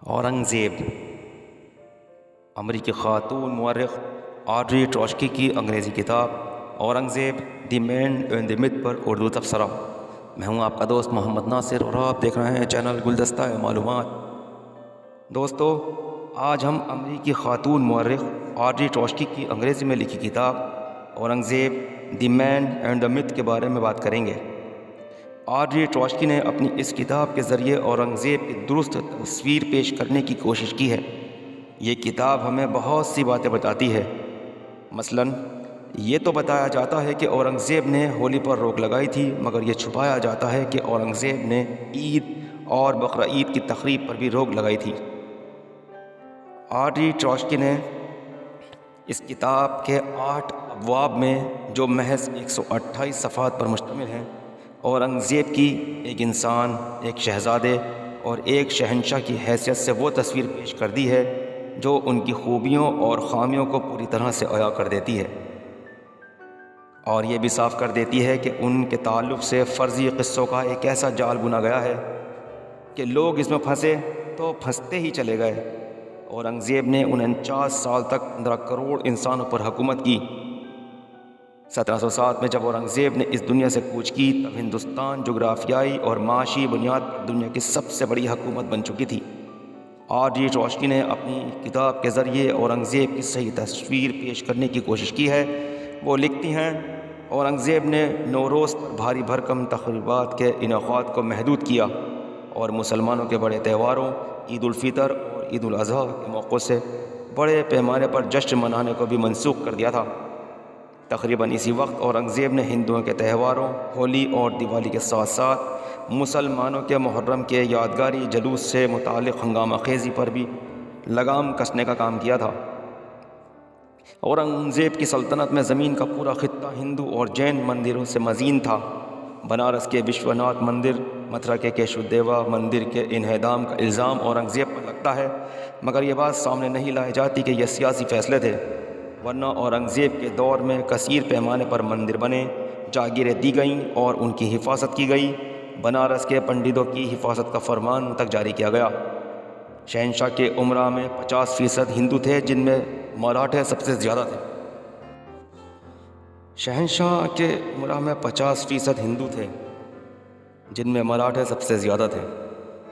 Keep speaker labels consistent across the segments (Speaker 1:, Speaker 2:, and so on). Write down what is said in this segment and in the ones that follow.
Speaker 1: اورنگزیب امریکی خاتون مورخ آڈری ٹروٹسکی کی انگریزی کتاب اورنگزیب دی مین اینڈ دی متھ پر اردو تبصرہ۔ میں ہوں آپ کا دوست محمد ناصر اور آپ دیکھ رہے ہیں چینل گلدستہ معلومات۔ دوستو، آج ہم امریکی خاتون مورخ آڈری ٹروٹسکی کی انگریزی میں لکھی کتاب اورنگزیب دی مین اینڈ دی متھ کے بارے میں بات کریں گے۔ آڈری ٹروٹسکی نے اپنی اس کتاب کے ذریعے اورنگزیب کی درست تصویر پیش کرنے کی کوشش کی ہے۔ یہ کتاب ہمیں بہت سی باتیں بتاتی ہے۔ مثلاً یہ تو بتایا جاتا ہے کہ اورنگزیب نے ہولی پر روک لگائی تھی، مگر یہ چھپایا جاتا ہے کہ اورنگزیب نے عید اور بقرہ عید کی تقریب پر بھی روک لگائی تھی۔ آڈری ٹروٹسکی نے اس کتاب کے 8 ابواب میں، جو محض 128 صفحات پر مشتمل ہیں، اورنگزیب کی ایک انسان، ایک شہزادے اور ایک شہنشاہ کی حیثیت سے وہ تصویر پیش کر دی ہے جو ان کی خوبیوں اور خامیوں کو پوری طرح سے عیاں کر دیتی ہے، اور یہ بھی صاف کر دیتی ہے کہ ان کے تعلق سے فرضی قصوں کا ایک ایسا جال بنا گیا ہے کہ لوگ اس میں پھنسے تو پھنستے ہی چلے گئے۔ اورنگزیب نے 49 سال تک 15 کروڑ انسانوں پر حکومت کی۔ 1707 میں جب اورنگزیب نے اس دنیا سے کوچ کی، تب ہندوستان جغرافیائی اور معاشی بنیاد پر دنیا کی سب سے بڑی حکومت بن چکی تھی۔ آڈری ٹروٹسکی نے اپنی کتاب کے ذریعے اورنگزیب کی صحیح تصویر پیش کرنے کی کوشش کی ہے۔ وہ لکھتی ہیں، اورنگزیب نے نوروز پر بھاری بھرکم تقریبات کے انعقاد کو محدود کیا اور مسلمانوں کے بڑے تہواروں عید الفطر اور عید الاضحیٰ کے موقع سے بڑے پیمانے پر جشن منانے کو بھی منسوخ کر دیا تھا۔ تقریباً اسی وقت اورنگزیب نے ہندوؤں کے تہواروں ہولی اور دیوالی کے ساتھ ساتھ مسلمانوں کے محرم کے یادگاری جلوس سے متعلق ہنگامہ خیزی پر بھی لگام کسنے کا کام کیا تھا۔ اورنگزیب کی سلطنت میں زمین کا پورا خطہ ہندو اور جین مندروں سے مزین تھا۔ بنارس کے وشوناتھ مندر، متھرا کے کیشو دیوا مندر کے انہدام کا الزام اورنگزیب پر لگتا ہے، مگر یہ بات سامنے نہیں لائی جاتی کہ یہ سیاسی فیصلے تھے، ورنہ اورنگزیب کے دور میں کثیر پیمانے پر مندر بنے، جاگیریں دی گئیں اور ان کی حفاظت کی گئی۔ بنارس کے پنڈتوں کی حفاظت کا فرمان تک جاری کیا گیا۔ شہنشاہ کے امراء میں 50% ہندو تھے، جن میں مراٹھے سب سے زیادہ تھے۔ شہنشاہ کے امراء میں 50% ہندو تھے، جن میں مراٹھے سب سے زیادہ تھے۔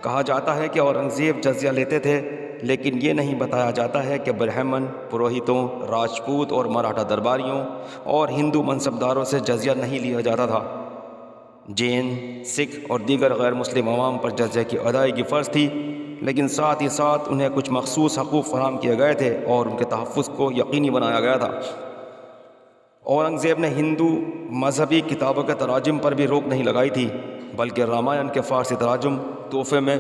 Speaker 1: کہا جاتا ہے کہ اورنگزیب جزیہ لیتے تھے، لیکن یہ نہیں بتایا جاتا ہے کہ برہمن، پروہتوں، راجپوت اور مراٹھا درباریوں اور ہندو منصبداروں سے جزیہ نہیں لیا جاتا تھا۔ جین، سکھ اور دیگر غیر مسلم عوام پر جزیہ کی ادائیگی فرض تھی، لیکن ساتھ ہی ساتھ انہیں کچھ مخصوص حقوق فراہم کیے گئے تھے اور ان کے تحفظ کو یقینی بنایا گیا تھا۔ اورنگزیب نے ہندو مذہبی کتابوں کے تراجم پر بھی روک نہیں لگائی تھی، بلکہ رامائن کے فارسی تراجم تحفے میں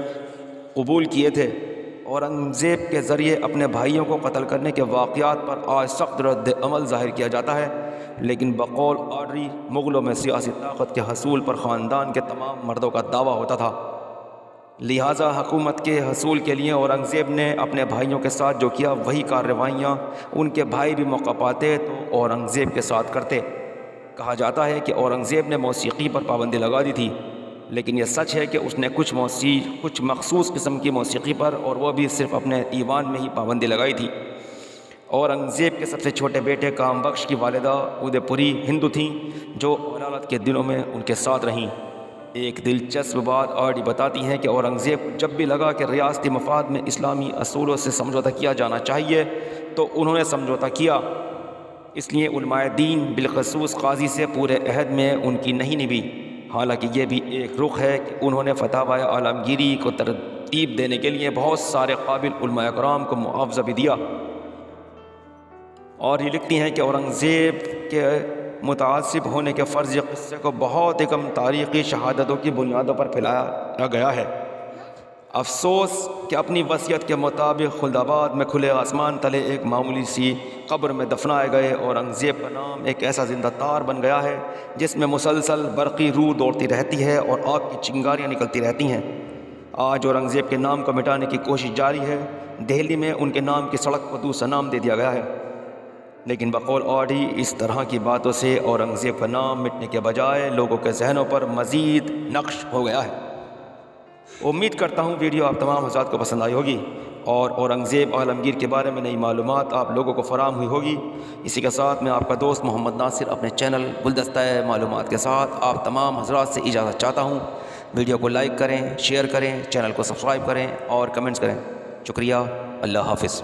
Speaker 1: قبول کیے تھے۔ اورنگزیب کے ذریعے اپنے بھائیوں کو قتل کرنے کے واقعات پر آج سخت رد عمل ظاہر کیا جاتا ہے، لیکن بقول آڈری مغلوں میں سیاسی طاقت کے حصول پر خاندان کے تمام مردوں کا دعویٰ ہوتا تھا، لہٰذا حکومت کے حصول کے لیے اورنگزیب نے اپنے بھائیوں کے ساتھ جو کیا وہی کارروائیاں ان کے بھائی بھی موقع پاتے تو اورنگزیب کے ساتھ کرتے۔ کہا جاتا ہے کہ اورنگزیب نے موسیقی پر پابندی لگا دی تھی، لیکن یہ سچ ہے کہ اس نے کچھ مخصوص قسم کی موسیقی پر، اور وہ بھی صرف اپنے ایوان میں ہی پابندی لگائی تھی۔ اورنگزیب کے سب سے چھوٹے بیٹے کام بخش کی والدہ ادے پوری ہندو تھیں، جو علالت کے دنوں میں ان کے ساتھ رہیں۔ ایک دلچسپ بات آڈری بتاتی ہے کہ اورنگزیب کو جب بھی لگا کہ ریاستی مفاد میں اسلامی اصولوں سے سمجھوتہ کیا جانا چاہیے تو انہوں نے سمجھوتہ کیا، اس لیے علماء دین بالخصوص قاضی سے پورے عہد میں ان کی نہیں نبھی۔ حالانکہ یہ بھی ایک رخ ہے کہ انہوں نے فتاوی عالمگیری کو ترتیب دینے کے لیے بہت سارے قابل علماء کرام کو معاوضہ بھی دیا۔ اور یہ لکھتی ہیں کہ اورنگزیب کے متعصب ہونے کے فرضی قصے کو بہت ہی کم تاریخی شہادتوں کی بنیادوں پر پھیلایا گیا ہے۔ افسوس کہ اپنی وصیت کے مطابق خلدآباد میں کھلے آسمان تلے ایک معمولی سی قبر میں دفنائے گئے اورنگزیب کا نام ایک ایسا زندہ تار بن گیا ہے جس میں مسلسل برقی روح دوڑتی رہتی ہے اور آگ کی چنگاریاں نکلتی رہتی ہیں۔ آج اورنگزیب کے نام کو مٹانے کی کوشش جاری ہے۔ دہلی میں ان کے نام کی سڑک کو دوسرا نام دے دیا گیا ہے، لیکن بقول آڈری اس طرح کی باتوں سے اورنگزیب کا نام مٹنے کے بجائے لوگوں کے ذہنوں پر مزید نقش ہو گیا ہے۔ امید کرتا ہوں ویڈیو آپ تمام حضرات کو پسند آئی ہوگی اور اورنگزیب عالمگیر کے بارے میں نئی معلومات آپ لوگوں کو فراہم ہوئی ہوگی۔ اسی کے ساتھ میں آپ کا دوست محمد ناصر اپنے چینل گلدستہ معلومات کے ساتھ آپ تمام حضرات سے اجازت چاہتا ہوں۔ ویڈیو کو لائک کریں، شیئر کریں، چینل کو سبسکرائب کریں اور کمنٹس کریں۔ شکریہ، اللہ حافظ۔